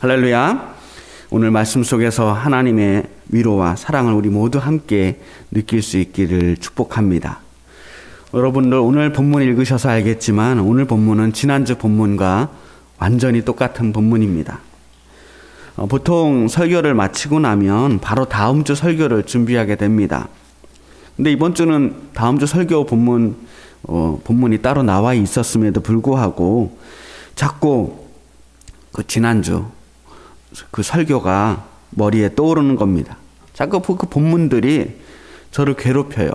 할렐루야. 오늘 말씀 속에서 하나님의 위로와 사랑을 우리 모두 함께 느낄 수 있기를 축복합니다. 여러분들 오늘 본문 읽으셔서 알겠지만 오늘 본문은 지난주 본문과 완전히 똑같은 본문입니다. 보통 설교를 마치고 나면 바로 다음 주 설교를 준비하게 됩니다. 근데 이번 주는 다음 주 설교 본문이 따로 나와 있었음에도 불구하고 자꾸 그 지난주 그 설교가 머리에 떠오르는 겁니다. 자꾸 그 본문들이 저를 괴롭혀요.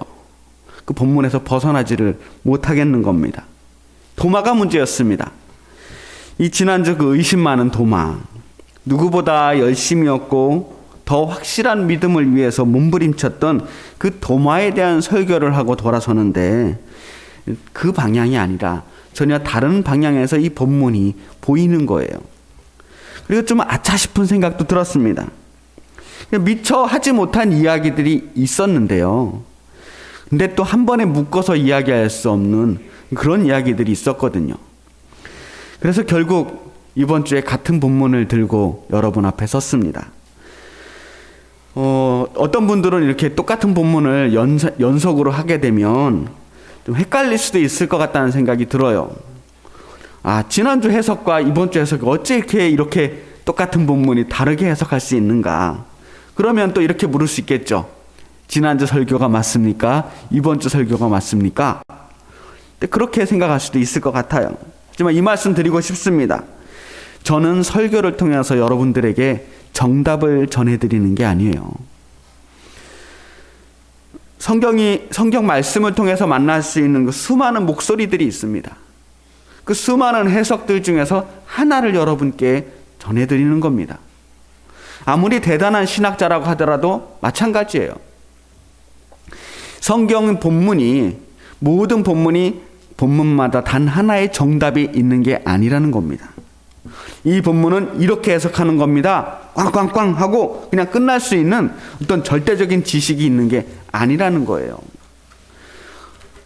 그 본문에서 벗어나지를 못하겠는 겁니다. 도마가 문제였습니다. 이 지난주 그 의심 많은 도마, 누구보다 열심이었고 더 확실한 믿음을 위해서 몸부림쳤던 그 도마에 대한 설교를 하고 돌아서는데 그 방향이 아니라 전혀 다른 방향에서 이 본문이 보이는 거예요. 그리고 좀 아차 싶은 생각도 들었습니다. 미처 하지 못한 이야기들이 있었는데요. 근데 또 한 번에 묶어서 이야기할 수 없는 그런 이야기들이 있었거든요. 그래서 결국 이번 주에 같은 본문을 들고 여러분 앞에 섰습니다. 어떤 분들은 이렇게 똑같은 본문을 연속으로 하게 되면 좀 헷갈릴 수도 있을 것 같다는 생각이 들어요. 지난주 해석과 이번 주 해석이 어째 이렇게 똑같은 본문이 다르게 해석할 수 있는가? 그러면 또 이렇게 물을 수 있겠죠. 지난주 설교가 맞습니까? 이번 주 설교가 맞습니까? 근데 그렇게 생각할 수도 있을 것 같아요. 하지만 이 말씀 드리고 싶습니다. 저는 설교를 통해서 여러분들에게 정답을 전해드리는 게 아니에요. 성경 말씀을 통해서 만날 수 있는 그 수많은 목소리들이 있습니다. 그 수많은 해석들 중에서 하나를 여러분께 전해드리는 겁니다. 아무리 대단한 신학자라고 하더라도 마찬가지예요. 성경 모든 본문마다 단 하나의 정답이 있는 게 아니라는 겁니다. 이 본문은 이렇게 해석하는 겁니다. 꽝꽝꽝 하고 그냥 끝날 수 있는 어떤 절대적인 지식이 있는 게 아니라는 거예요.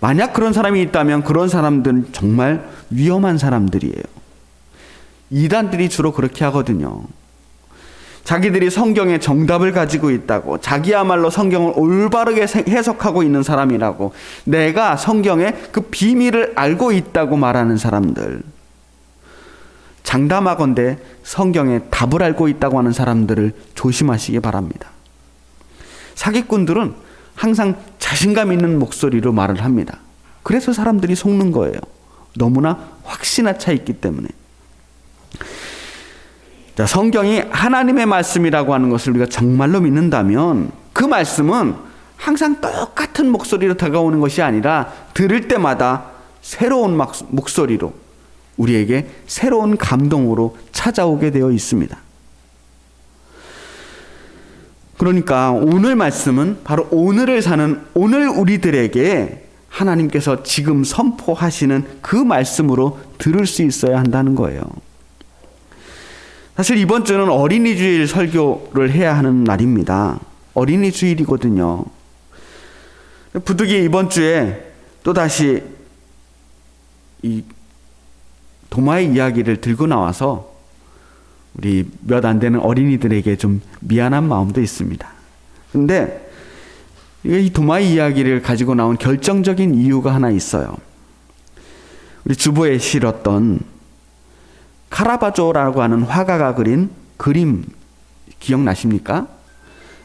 만약 그런 사람이 있다면 그런 사람들은 정말 위험한 사람들이에요. 이단들이 주로 그렇게 하거든요. 자기들이 성경의 정답을 가지고 있다고, 자기야말로 성경을 올바르게 해석하고 있는 사람이라고, 내가 성경의 그 비밀을 알고 있다고 말하는 사람들, 장담하건대 성경의 답을 알고 있다고 하는 사람들을 조심하시기 바랍니다. 사기꾼들은 항상 자신감 있는 목소리로 말을 합니다. 그래서 사람들이 속는 거예요. 너무나 확신에 차 있기 때문에. 자, 성경이 하나님의 말씀이라고 하는 것을 우리가 정말로 믿는다면 그 말씀은 항상 똑같은 목소리로 다가오는 것이 아니라 들을 때마다 새로운 목소리로 우리에게 새로운 감동으로 찾아오게 되어 있습니다. 그러니까 오늘 말씀은 바로 오늘을 사는 오늘 우리들에게 하나님께서 지금 선포하시는 그 말씀으로 들을 수 있어야 한다는 거예요. 사실 이번 주는 어린이 주일 설교를 해야 하는 날입니다. 어린이 주일이거든요. 부득이 이번 주에 또다시 이 도마의 이야기를 들고 나와서 우리 몇 안 되는 어린이들에게 좀 미안한 마음도 있습니다. 근데 이 도마의 이야기를 가지고 나온 결정적인 이유가 하나 있어요. 우리 주보에 실었던 카라바조라고 하는 화가가 그린 그림 기억나십니까?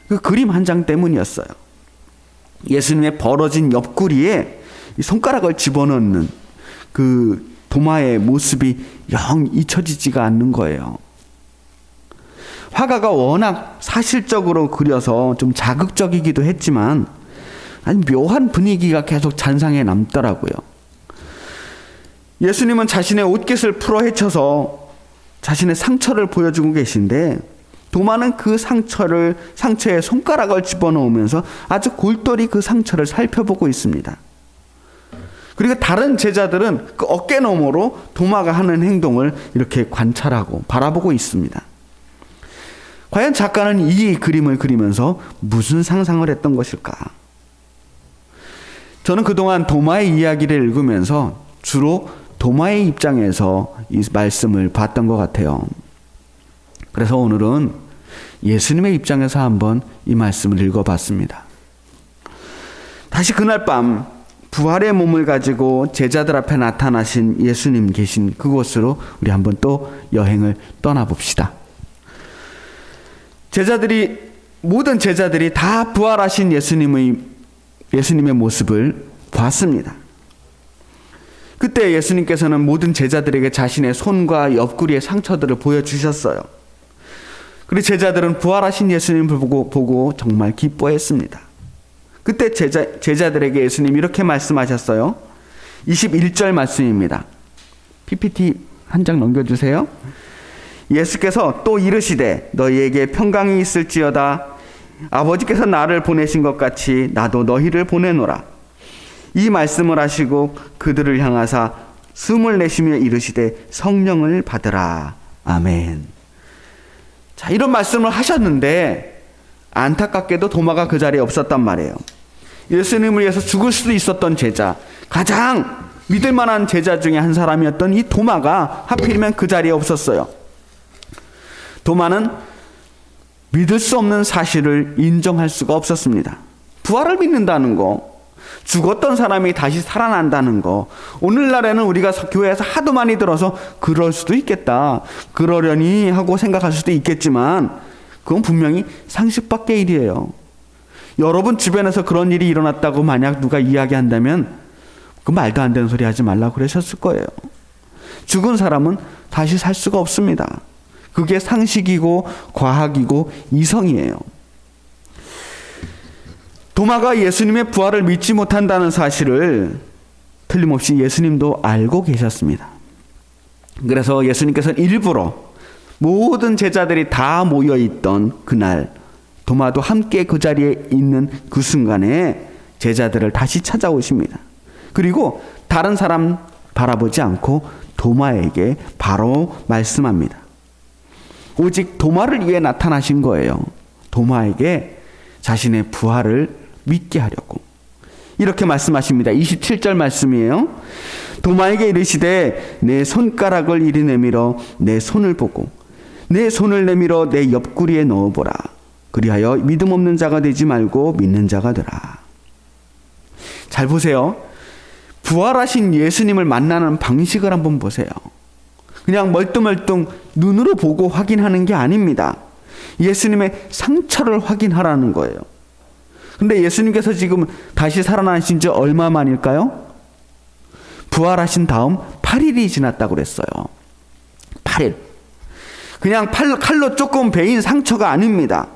그 그림 한 장 때문이었어요. 예수님의 벌어진 옆구리에 손가락을 집어넣는 그 도마의 모습이 영 잊혀지지가 않는 거예요. 화가가 워낙 사실적으로 그려서 좀 자극적이기도 했지만 아주 묘한 분위기가 계속 잔상에 남더라고요. 예수님은 자신의 옷깃을 풀어 헤쳐서 자신의 상처를 보여주고 계신데 도마는 그 상처에 손가락을 집어넣으면서 아주 골똘히 그 상처를 살펴보고 있습니다. 그리고 다른 제자들은 그 어깨 너머로 도마가 하는 행동을 이렇게 관찰하고 바라보고 있습니다. 과연 작가는 이 그림을 그리면서 무슨 상상을 했던 것일까? 저는 그동안 도마의 이야기를 읽으면서 주로 도마의 입장에서 이 말씀을 봤던 것 같아요. 그래서 오늘은 예수님의 입장에서 한번 이 말씀을 읽어봤습니다. 다시 그날 밤 부활의 몸을 가지고 제자들 앞에 나타나신 예수님 계신 그곳으로 우리 한번 또 여행을 떠나봅시다. 모든 제자들이 다 부활하신 예수님의 모습을 봤습니다. 그때 예수님께서는 모든 제자들에게 자신의 손과 옆구리의 상처들을 보여주셨어요. 그리고 제자들은 부활하신 예수님을 보고 정말 기뻐했습니다. 그때 제자들에게 예수님이 이렇게 말씀하셨어요. 21절 말씀입니다. PPT 한 장 넘겨주세요. 예수께서 또 이르시되 너희에게 평강이 있을지어다. 아버지께서 나를 보내신 것 같이 나도 너희를 보내노라. 이 말씀을 하시고 그들을 향하사 숨을 내쉬며 이르시되 성령을 받으라. 아멘. 자, 이런 말씀을 하셨는데 안타깝게도 도마가 그 자리에 없었단 말이에요. 예수님을 위해서 죽을 수도 있었던 제자, 가장 믿을 만한 제자 중에 한 사람이었던 이 도마가 하필이면 그 자리에 없었어요. 도마는 믿을 수 없는 사실을 인정할 수가 없었습니다. 부활을 믿는다는 거, 죽었던 사람이 다시 살아난다는 거, 오늘날에는 우리가 교회에서 하도 많이 들어서 그럴 수도 있겠다, 그러려니 하고 생각할 수도 있겠지만 그건 분명히 상식 밖의 일이에요. 여러분 주변에서 그런 일이 일어났다고 만약 누가 이야기한다면 그 말도 안 되는 소리 하지 말라고 그러셨을 거예요. 죽은 사람은 다시 살 수가 없습니다. 그게 상식이고 과학이고 이성이에요. 도마가 예수님의 부활을 믿지 못한다는 사실을 틀림없이 예수님도 알고 계셨습니다. 그래서 예수님께서는 일부러 모든 제자들이 다 모여있던 그날, 도마도 함께 그 자리에 있는 그 순간에 제자들을 다시 찾아오십니다. 그리고 다른 사람 바라보지 않고 도마에게 바로 말씀합니다. 오직 도마를 위해 나타나신 거예요. 도마에게 자신의 부활을 믿게 하려고. 이렇게 말씀하십니다. 27절 말씀이에요. 도마에게 이르시되 내 손가락을 이리 내밀어 내 손을 보고 내 손을 내밀어 내 옆구리에 넣어보라. 그리하여 믿음 없는 자가 되지 말고 믿는 자가 되라. 잘 보세요. 부활하신 예수님을 만나는 방식을 한번 보세요. 그냥 멀뚱멀뚱 눈으로 보고 확인하는 게 아닙니다. 예수님의 상처를 확인하라는 거예요. 근데 예수님께서 지금 다시 살아나신 지 얼마 만일까요? 부활하신 다음 8일이 지났다고 그랬어요. 8일. 그냥 칼로 조금 베인 상처가 아닙니다.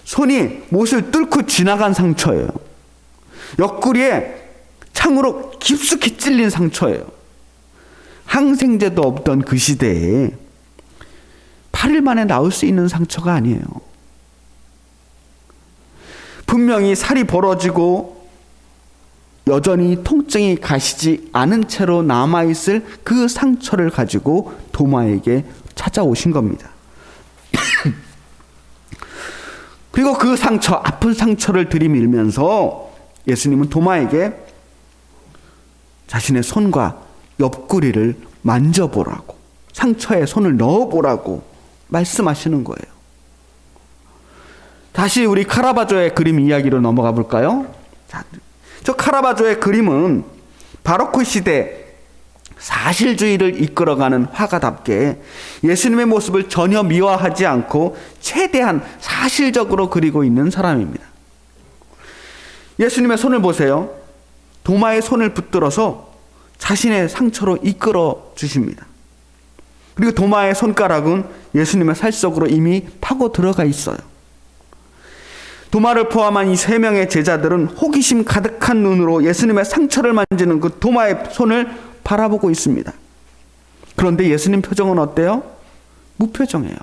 손이 못을 뚫고 지나간 상처예요. 옆구리에 창으로 깊숙이 찔린 상처예요. 항생제도 없던 그 시대에 8일 만에 나올 수 있는 상처가 아니에요. 분명히 살이 벌어지고 여전히 통증이 가시지 않은 채로 남아있을 그 상처를 가지고 도마에게 찾아오신 겁니다. 그리고 그 상처, 아픈 상처를 들이밀면서 예수님은 도마에게 자신의 손과 옆구리를 만져보라고, 상처에 손을 넣어보라고 말씀하시는 거예요. 다시 우리 카라바조의 그림 이야기로 넘어가 볼까요? 자, 저 카라바조의 그림은 바로크 시대 사실주의를 이끌어가는 화가답게 예수님의 모습을 전혀 미화하지 않고 최대한 사실적으로 그리고 있는 사람입니다. 예수님의 손을 보세요. 도마의 손을 붙들어서 자신의 상처로 이끌어 주십니다. 그리고 도마의 손가락은 예수님의 살 속으로 이미 파고 들어가 있어요. 도마를 포함한 이 3명의 제자들은 호기심 가득한 눈으로 예수님의 상처를 만지는 그 도마의 손을 바라보고 있습니다. 그런데 예수님 표정은 어때요? 무표정해요.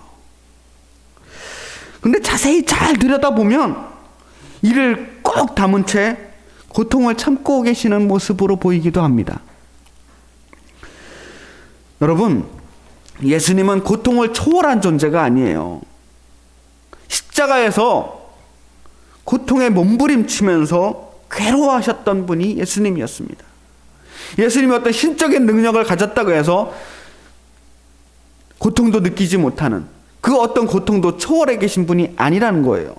근데 자세히 잘 들여다보면 이를 꼭 담은 채 고통을 참고 계시는 모습으로 보이기도 합니다. 여러분, 예수님은 고통을 초월한 존재가 아니에요. 십자가에서 고통에 몸부림치면서 괴로워하셨던 분이 예수님이었습니다. 예수님이 어떤 신적인 능력을 가졌다고 해서 고통도 느끼지 못하는, 그 어떤 고통도 초월해 계신 분이 아니라는 거예요.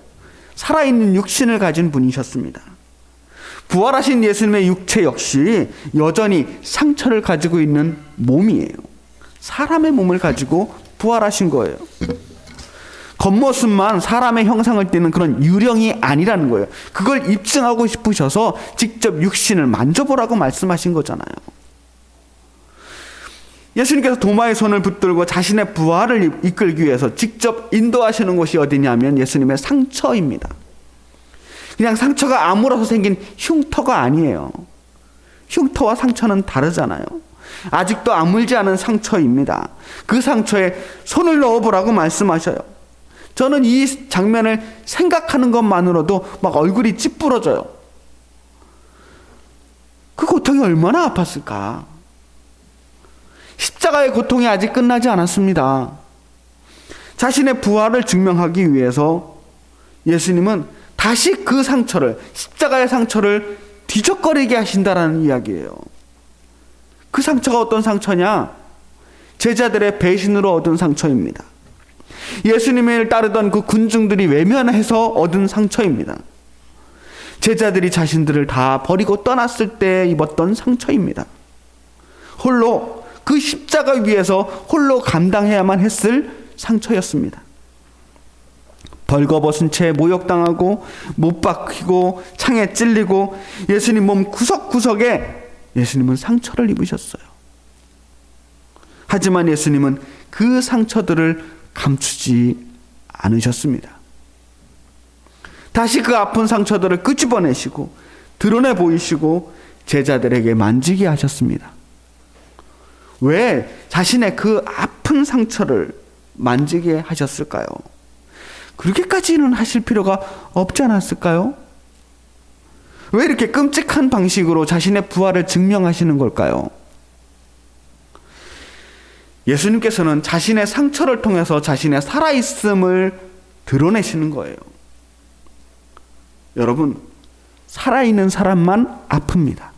살아있는 육신을 가진 분이셨습니다. 부활하신 예수님의 육체 역시 여전히 상처를 가지고 있는 몸이에요. 사람의 몸을 가지고 부활하신 거예요. 겉모습만 사람의 형상을 띠는 그런 유령이 아니라는 거예요. 그걸 입증하고 싶으셔서 직접 육신을 만져보라고 말씀하신 거잖아요. 예수님께서 도마의 손을 붙들고 자신의 부활을 이끌기 위해서 직접 인도하시는 곳이 어디냐면 예수님의 상처입니다. 그냥 상처가 아물어서 생긴 흉터가 아니에요. 흉터와 상처는 다르잖아요. 아직도 아물지 않은 상처입니다. 그 상처에 손을 넣어보라고 말씀하셔요. 저는 이 장면을 생각하는 것만으로도 막 얼굴이 찌푸러져요. 그 고통이 얼마나 아팠을까. 십자가의 고통이 아직 끝나지 않았습니다. 자신의 부활을 증명하기 위해서 예수님은 다시 그 상처를, 십자가의 상처를 뒤적거리게 하신다라는 이야기예요. 그 상처가 어떤 상처냐? 제자들의 배신으로 얻은 상처입니다. 예수님을 따르던 그 군중들이 외면해서 얻은 상처입니다. 제자들이 자신들을 다 버리고 떠났을 때 입었던 상처입니다. 홀로 그 십자가 위에서 홀로 감당해야만 했을 상처였습니다. 벌거벗은 채 모욕당하고 못 박히고 창에 찔리고 예수님 몸 구석구석에 예수님은 상처를 입으셨어요. 하지만 예수님은 그 상처들을 감추지 않으셨습니다. 다시 그 아픈 상처들을 끄집어내시고 드러내 보이시고 제자들에게 만지게 하셨습니다. 왜 자신의 그 아픈 상처를 만지게 하셨을까요? 그렇게까지는 하실 필요가 없지 않았을까요? 왜 이렇게 끔찍한 방식으로 자신의 부활을 증명하시는 걸까요? 예수님께서는 자신의 상처를 통해서 자신의 살아있음을 드러내시는 거예요. 여러분, 살아있는 사람만 아픕니다.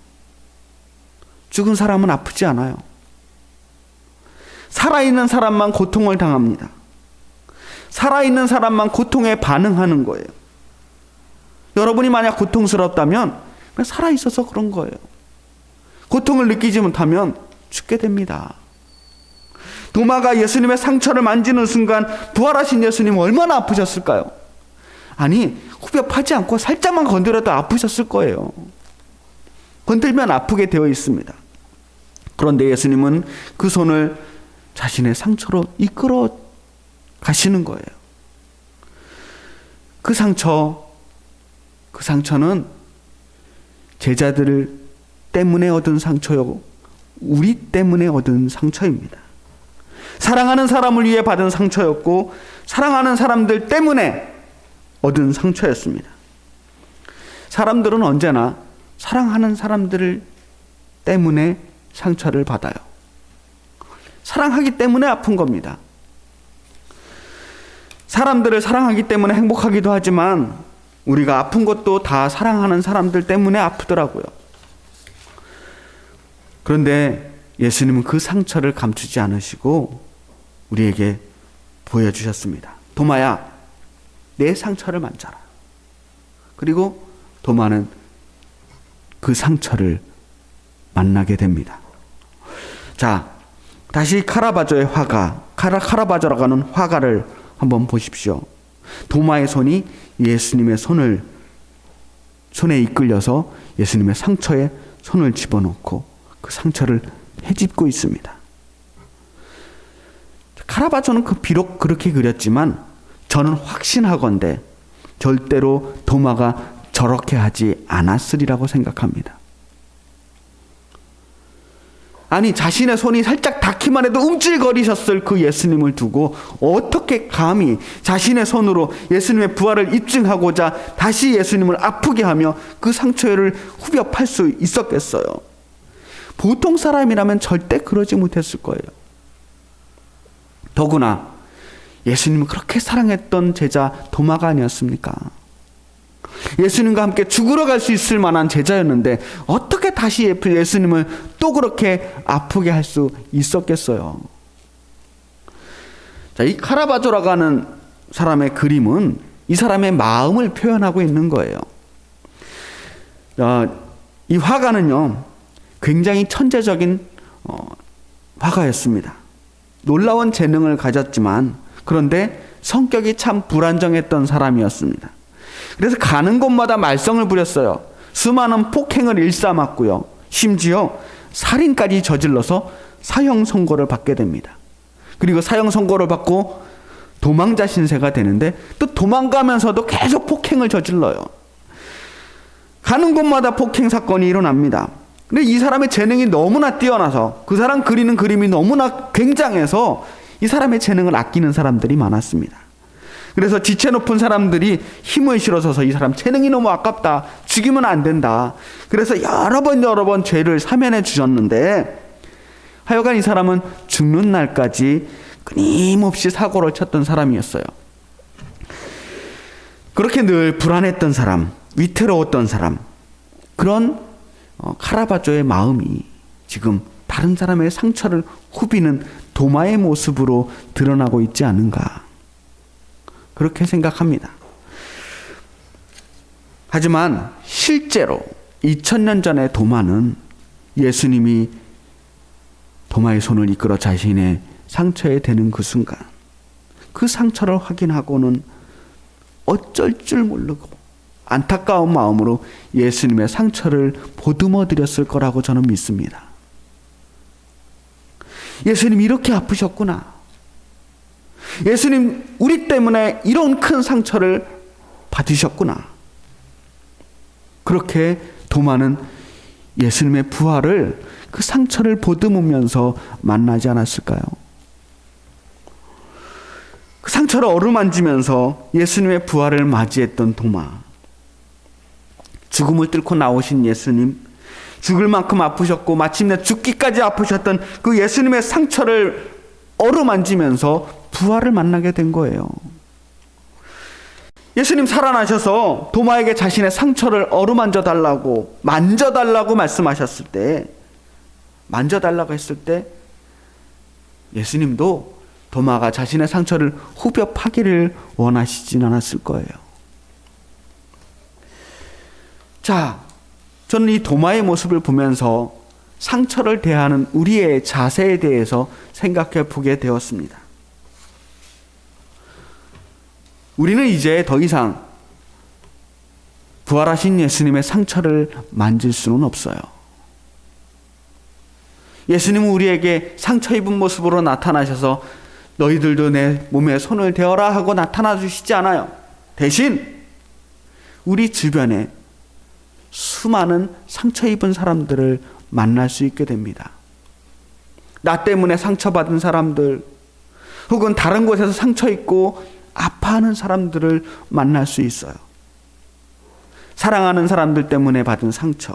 죽은 사람은 아프지 않아요. 살아있는 사람만 고통을 당합니다. 살아있는 사람만 고통에 반응하는 거예요. 여러분이 만약 고통스럽다면 그냥 살아있어서 그런 거예요. 고통을 느끼지 못하면 죽게 됩니다. 도마가 예수님의 상처를 만지는 순간 부활하신 예수님 얼마나 아프셨을까요? 아니, 후벼 파지 않고 살짝만 건드려도 아프셨을 거예요. 건들면 아프게 되어 있습니다. 그런데 예수님은 그 손을 자신의 상처로 이끌어 가시는 거예요. 그 상처는 제자들 때문에 얻은 상처요, 우리 때문에 얻은 상처입니다. 사랑하는 사람을 위해 받은 상처였고 사랑하는 사람들 때문에 얻은 상처였습니다. 사람들은 언제나 사랑하는 사람들 때문에 상처를 받아요. 사랑하기 때문에 아픈 겁니다. 사람들을 사랑하기 때문에 행복하기도 하지만 우리가 아픈 것도 다 사랑하는 사람들 때문에 아프더라고요. 그런데 예수님은 그 상처를 감추지 않으시고 우리에게 보여주셨습니다. 도마야, 내 상처를 만져라. 그리고 도마는 그 상처를 만나게 됩니다. 자, 다시 카라바조의 화가, 카라바조라고 하는 화가를 한번 보십시오. 도마의 손이 예수님의 손에 이끌려서 예수님의 상처에 손을 집어넣고 그 상처를 헤집고 있습니다. 카라바조는 비록 그렇게 그렸지만 저는 확신하건대 절대로 도마가 저렇게 하지 않았으리라고 생각합니다. 아니, 자신의 손이 살짝 닿기만 해도 움찔거리셨을 그 예수님을 두고 어떻게 감히 자신의 손으로 예수님의 부활을 입증하고자 다시 예수님을 아프게 하며 그 상처를 후벼 팔 수 있었겠어요? 보통 사람이라면 절대 그러지 못했을 거예요. 더구나 예수님을 그렇게 사랑했던 제자 도마가 아니었습니까? 예수님과 함께 죽으러 갈 수 있을 만한 제자였는데 어떻게 다시 예수님을 또 그렇게 아프게 할 수 있었겠어요? 자, 이 카라바조라고 하는 사람의 그림은 이 사람의 마음을 표현하고 있는 거예요. 이 화가는요, 굉장히 천재적인 화가였습니다. 놀라운 재능을 가졌지만 그런데 성격이 참 불안정했던 사람이었습니다. 그래서 가는 곳마다 말썽을 부렸어요. 수많은 폭행을 일삼았고요. 심지어 살인까지 저질러서 사형 선고를 받게 됩니다. 그리고 사형 선고를 받고 도망자 신세가 되는데 또 도망가면서도 계속 폭행을 저질러요. 가는 곳마다 폭행 사건이 일어납니다. 근데 이 사람의 재능이 너무나 뛰어나서 그 사람 그리는 그림이 너무나 굉장해서 이 사람의 재능을 아끼는 사람들이 많았습니다. 그래서 지체 높은 사람들이 힘을 실어서서 이 사람 재능이 너무 아깝다, 죽이면 안 된다. 그래서 여러 번 죄를 사면해 주셨는데 하여간 이 사람은 죽는 날까지 끊임없이 사고를 쳤던 사람이었어요. 그렇게 늘 불안했던 사람, 위태로웠던 사람, 그런 카라바조의 마음이 지금 다른 사람의 상처를 후비는 도마의 모습으로 드러나고 있지 않은가, 그렇게 생각합니다. 하지만 실제로 2000년 전의 도마는 예수님이 도마의 손을 이끌어 자신의 상처에 대는 그 순간, 그 상처를 확인하고는 어쩔 줄 모르고 안타까운 마음으로 예수님의 상처를 보듬어 드렸을 거라고 저는 믿습니다. 예수님 이렇게 아프셨구나. 예수님 우리 때문에 이런 큰 상처를 받으셨구나. 그렇게 도마는 예수님의 부활을, 그 상처를 보듬으면서 만나지 않았을까요? 그 상처를 어루만지면서 예수님의 부활을 맞이했던 도마. 죽음을 뚫고 나오신 예수님, 죽을 만큼 아프셨고 마침내 죽기까지 아프셨던 그 예수님의 상처를 어루만지면서 부활을 만나게 된 거예요. 예수님 살아나셔서 도마에게 자신의 상처를 어루만져달라고, 만져달라고 말씀하셨을 때, 만져달라고 했을 때 예수님도 도마가 자신의 상처를 후벼 파기를 원하시진 않았을 거예요. 자, 저는 이 도마의 모습을 보면서 상처를 대하는 우리의 자세에 대해서 생각해 보게 되었습니다. 우리는 이제 더 이상 부활하신 예수님의 상처를 만질 수는 없어요. 예수님은 우리에게 상처 입은 모습으로 나타나셔서 너희들도 내 몸에 손을 대어라 하고 나타나 주시지 않아요. 대신 우리 주변에 수많은 상처 입은 사람들을 만날 수 있게 됩니다. 나 때문에 상처받은 사람들, 혹은 다른 곳에서 상처 입고 아파하는 사람들을 만날 수 있어요. 사랑하는 사람들 때문에 받은 상처,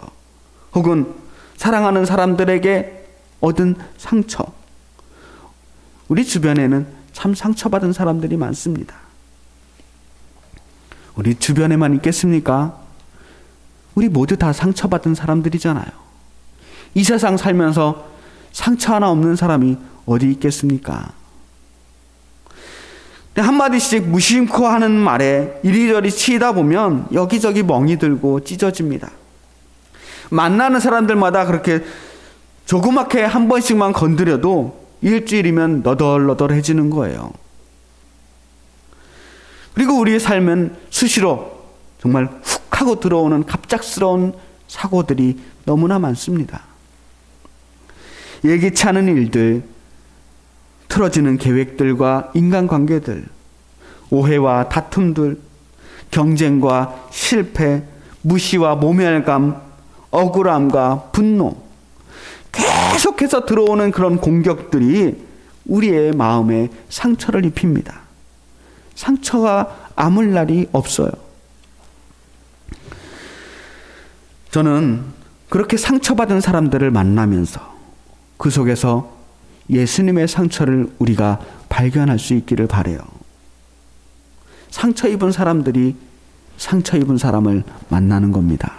혹은 사랑하는 사람들에게 얻은 상처. 우리 주변에는 참 상처받은 사람들이 많습니다. 우리 주변에만 있겠습니까? 우리 모두 다 상처받은 사람들이잖아요. 이 세상 살면서 상처 하나 없는 사람이 어디 있겠습니까? 한마디씩 무심코 하는 말에 이리저리 치이다 보면 여기저기 멍이 들고 찢어집니다. 만나는 사람들마다 그렇게 조그맣게 한 번씩만 건드려도 일주일이면 너덜너덜해지는 거예요. 그리고 우리의 삶은 수시로 정말 훅 하고 들어오는 갑작스러운 사고들이 너무나 많습니다. 예기치 않은 일들, 틀어지는 계획들과 인간관계들, 오해와 다툼들, 경쟁과 실패, 무시와 모멸감, 억울함과 분노, 계속해서 들어오는 그런 공격들이 우리의 마음에 상처를 입힙니다. 상처가 아물 날이 없어요. 저는 그렇게 상처받은 사람들을 만나면서 그 속에서 예수님의 상처를 우리가 발견할 수 있기를 바라요. 상처 입은 사람들이 상처 입은 사람을 만나는 겁니다.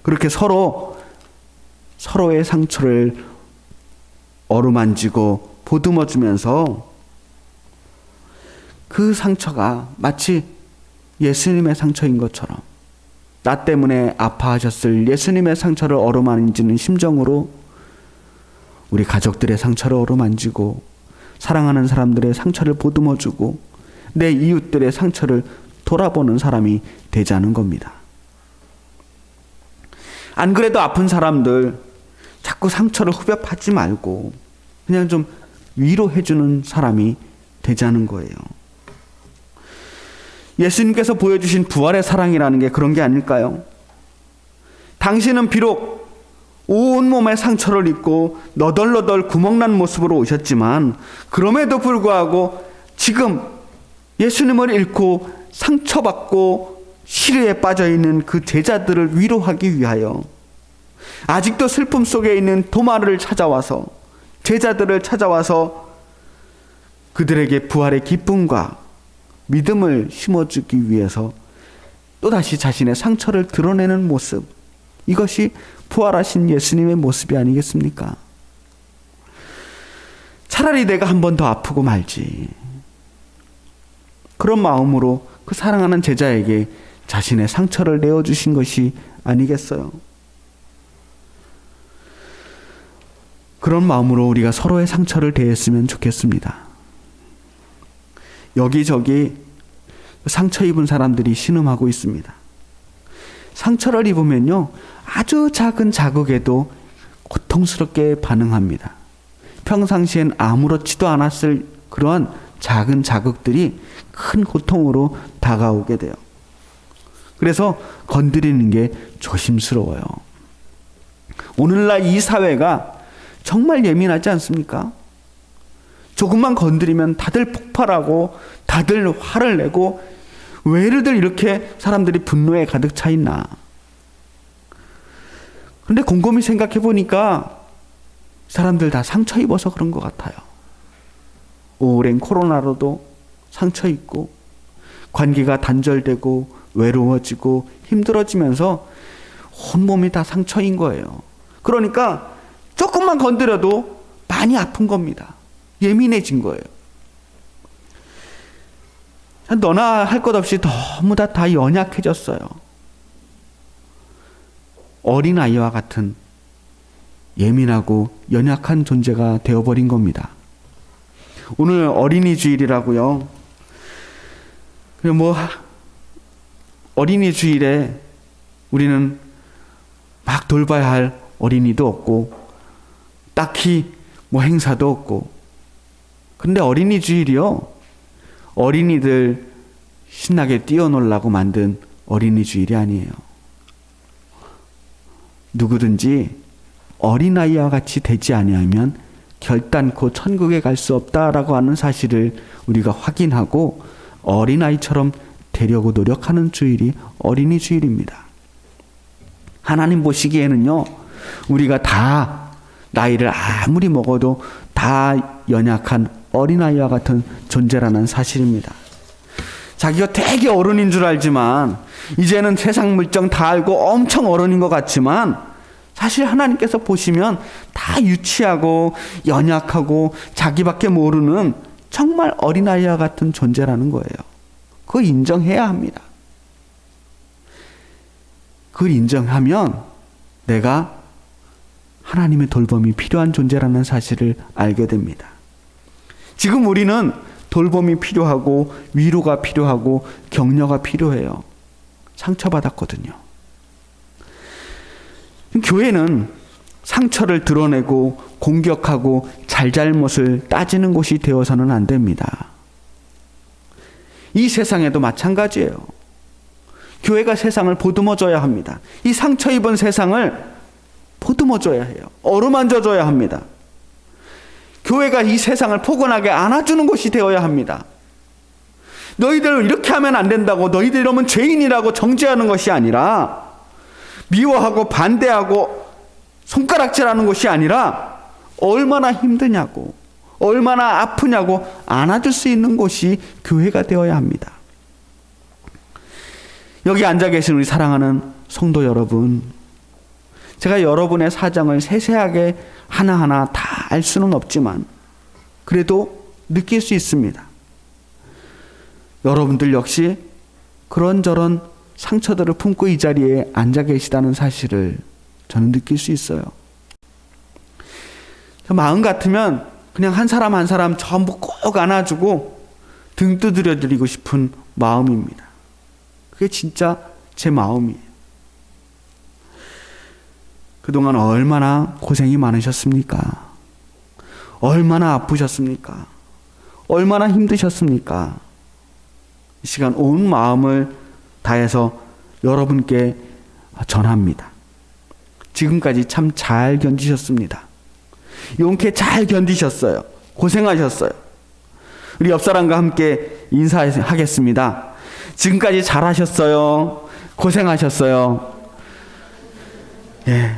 그렇게 서로의 상처를 어루만지고 보듬어 주면서 그 상처가 마치 예수님의 상처인 것처럼 나 때문에 아파하셨을 예수님의 상처를 어루만지는 심정으로 우리 가족들의 상처를 어루만지고 사랑하는 사람들의 상처를 보듬어주고 내 이웃들의 상처를 돌아보는 사람이 되자는 겁니다. 안 그래도 아픈 사람들 자꾸 상처를 후벼 파지 말고 그냥 좀 위로해주는 사람이 되자는 거예요. 예수님께서 보여주신 부활의 사랑이라는 게 그런 게 아닐까요? 당신은 비록 온몸에 상처를 입고 너덜너덜 구멍난 모습으로 오셨지만 그럼에도 불구하고 지금 예수님을 잃고 상처받고 시리에 빠져있는 그 제자들을 위로하기 위하여 아직도 슬픔 속에 있는 도마를 찾아와서 제자들을 찾아와서 그들에게 부활의 기쁨과 믿음을 심어주기 위해서 또다시 자신의 상처를 드러내는 모습, 이것이 부활하신 예수님의 모습이 아니겠습니까? 차라리 내가 한 번 더 아프고 말지, 그런 마음으로 그 사랑하는 제자에게 자신의 상처를 내어주신 것이 아니겠어요? 그런 마음으로 우리가 서로의 상처를 대했으면 좋겠습니다. 여기저기 상처 입은 사람들이 신음하고 있습니다. 상처를 입으면요, 아주 작은 자극에도 고통스럽게 반응합니다. 평상시엔 아무렇지도 않았을 그러한 작은 자극들이 큰 고통으로 다가오게 돼요. 그래서 건드리는 게 조심스러워요. 오늘날 이 사회가 정말 예민하지 않습니까? 조금만 건드리면 다들 폭발하고 다들 화를 내고 왜들 이렇게 사람들이 분노에 가득 차 있나. 그런데 곰곰이 생각해 보니까 사람들 다 상처 입어서 그런 것 같아요. 오랜 코로나로도 상처 입고 관계가 단절되고 외로워지고 힘들어지면서 온몸이 다 상처인 거예요. 그러니까 조금만 건드려도 많이 아픈 겁니다. 예민해진 거예요. 너나 할 것 없이 너무 다 연약해졌어요. 어린아이와 같은 예민하고 연약한 존재가 되어버린 겁니다. 오늘 어린이 주일이라고요. 어린이 주일에 우리는 막 돌봐야 할 어린이도 없고 딱히 행사도 없고, 근데 어린이 주일이요, 어린이들 신나게 뛰어놀라고 만든 어린이 주일이 아니에요. 누구든지 어린아이와 같이 되지 아니하면 결단코 천국에 갈 수 없다라고 하는 사실을 우리가 확인하고 어린아이처럼 되려고 노력하는 주일이 어린이 주일입니다. 하나님 보시기에는요, 우리가 다 나이를 아무리 먹어도 다 연약한 어린아이와 같은 존재라는 사실입니다. 자기가 되게 어른인 줄 알지만, 이제는 세상 물정 다 알고 엄청 어른인 것 같지만, 사실 하나님께서 보시면 다 유치하고 연약하고 자기밖에 모르는 정말 어린아이와 같은 존재라는 거예요. 그걸 인정해야 합니다. 그걸 인정하면 내가 하나님의 돌봄이 필요한 존재라는 사실을 알게 됩니다. 지금 우리는 돌봄이 필요하고 위로가 필요하고 격려가 필요해요. 상처받았거든요. 교회는 상처를 드러내고 공격하고 잘잘못을 따지는 곳이 되어서는 안 됩니다. 이 세상에도 마찬가지예요. 교회가 세상을 보듬어줘야 합니다. 이 상처 입은 세상을 보듬어줘야 해요. 어루만져줘야 합니다. 교회가 이 세상을 포근하게 안아주는 곳이 되어야 합니다. 너희들 이렇게 하면 안 된다고, 너희들 이러면 죄인이라고 정죄하는 것이 아니라, 미워하고 반대하고 손가락질하는 것이 아니라, 얼마나 힘드냐고, 얼마나 아프냐고 안아줄 수 있는 곳이 교회가 되어야 합니다. 여기 앉아 계신 우리 사랑하는 성도 여러분, 제가 여러분의 사정을 세세하게 하나하나 다 알 수는 없지만 그래도 느낄 수 있습니다. 여러분들 역시 그런저런 상처들을 품고 이 자리에 앉아 계시다는 사실을 저는 느낄 수 있어요. 마음 같으면 그냥 한 사람 한 사람 전부 꼭 안아주고 등 두드려 드리고 싶은 마음입니다. 그게 진짜 제 마음이에요. 그동안 얼마나 고생이 많으셨습니까? 얼마나 아프셨습니까? 얼마나 힘드셨습니까? 이 시간 온 마음을 다해서 여러분께 전합니다. 지금까지 참 잘 견디셨습니다. 용케 잘 견디셨어요. 고생하셨어요. 우리 옆 사람과 함께 인사하겠습니다. 지금까지 잘하셨어요. 고생하셨어요. 예.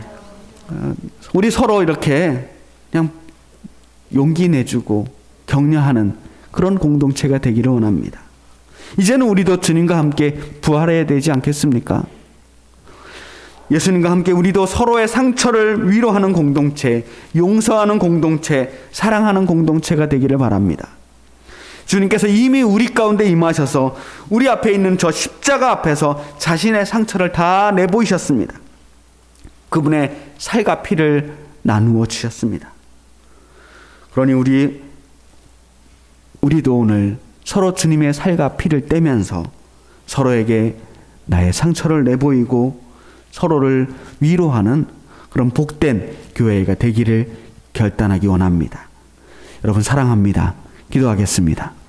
우리 서로 이렇게 그냥 용기 내주고 격려하는 그런 공동체가 되기를 원합니다. 이제는 우리도 주님과 함께 부활해야 되지 않겠습니까? 예수님과 함께 우리도 서로의 상처를 위로하는 공동체, 용서하는 공동체, 사랑하는 공동체가 되기를 바랍니다. 주님께서 이미 우리 가운데 임하셔서 우리 앞에 있는 저 십자가 앞에서 자신의 상처를 다 내보이셨습니다. 그분의 살과 피를 나누어 주셨습니다. 그러니 우리도 오늘 서로 주님의 살과 피를 떼면서 서로에게 나의 상처를 내보이고 서로를 위로하는 그런 복된 교회가 되기를 결단하기 원합니다. 여러분 사랑합니다. 기도하겠습니다.